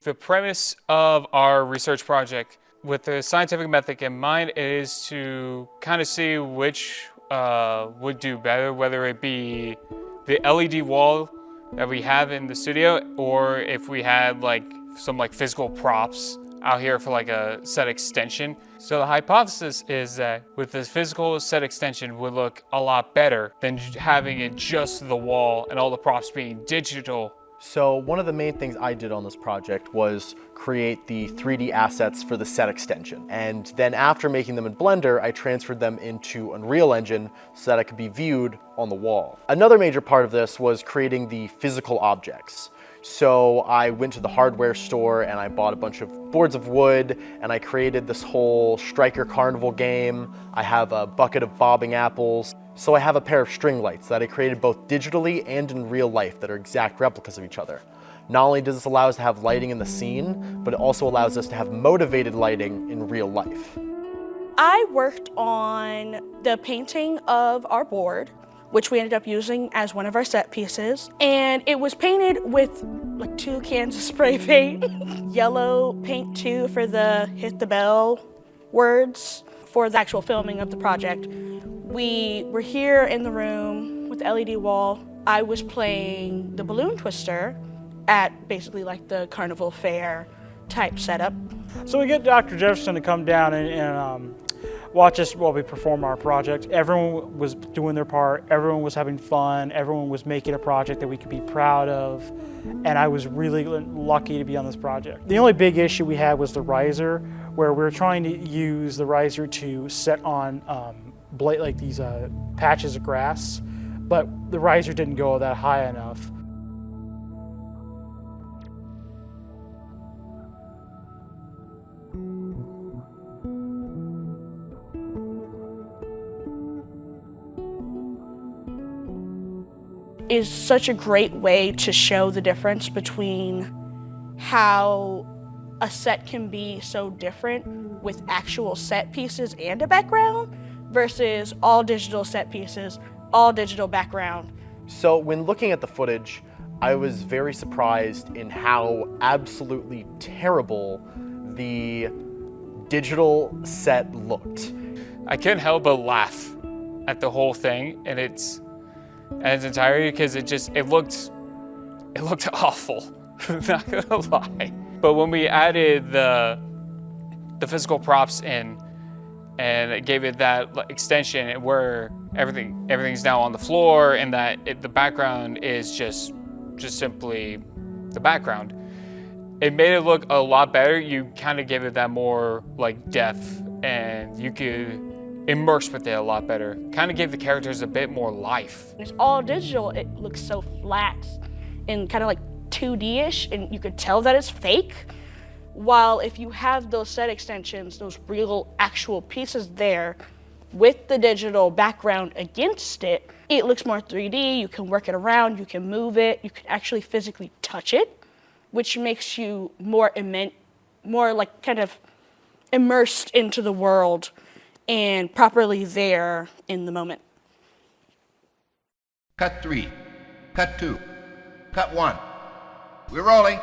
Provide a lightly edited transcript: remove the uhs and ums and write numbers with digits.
The premise of our research project with the scientific method in mind is to kind of see which would do better, whether it be the LED wall that we have in the studio, or if we had some physical props out here for a set extension. So the hypothesis is that with this physical set extension would look a lot better than having it just the wall and all the props being digital. So one of the main things I did on this project was create the 3D assets for the set extension. And then after making them in Blender, I transferred them into Unreal Engine so that it could be viewed on the wall. Another major part of this was creating the physical objects. So I went to the hardware store and I bought a bunch of boards of wood and I created this whole Striker Carnival game. I have a bucket of bobbing apples. So I have a pair of string lights that I created both digitally and in real life that are exact replicas of each other. Not only does this allow us to have lighting in the scene, but it also allows us to have motivated lighting in real life. I worked on the painting of our board, which we ended up using as one of our set pieces. And it was painted with 2 cans of spray paint, yellow paint too for the hit the bell words for the actual filming of the project. We were here in the room with the LED wall. I was playing the balloon twister at basically the carnival fair type setup. So we get Dr. Jefferson to come down and watch us while we perform our project. Everyone was doing their part, everyone was having fun, everyone was making a project that we could be proud of, and I was really lucky to be on this project. The only big issue we had was the riser, where we were trying to use the riser to set on these patches of grass, but the riser didn't go that high enough. Is such a great way to show the difference between how a set can be so different with actual set pieces and a background versus all digital set pieces, all digital background. So when looking at the footage, I was very surprised in how absolutely terrible the digital set looked. I couldn't help but laugh at the whole thing in its entirety because it looked awful. Not gonna lie. But when we added the physical props in and it gave it that extension where everything's now on the floor and that the background is just simply the background, it made it look a lot better. You kind of gave it that more depth and you could immerse with it a lot better. Kind of gave the characters a bit more life. It's all digital, it looks so flat and kind of 2D-ish, and you could tell that it's fake. While if you have those set extensions, those real actual pieces there with the digital background against it, it looks more 3D, you can work it around, you can move it, you can actually physically touch it, which makes you more kind of immersed into the world and properly there in the moment. Cut 3, cut 2, cut 1. We're rolling.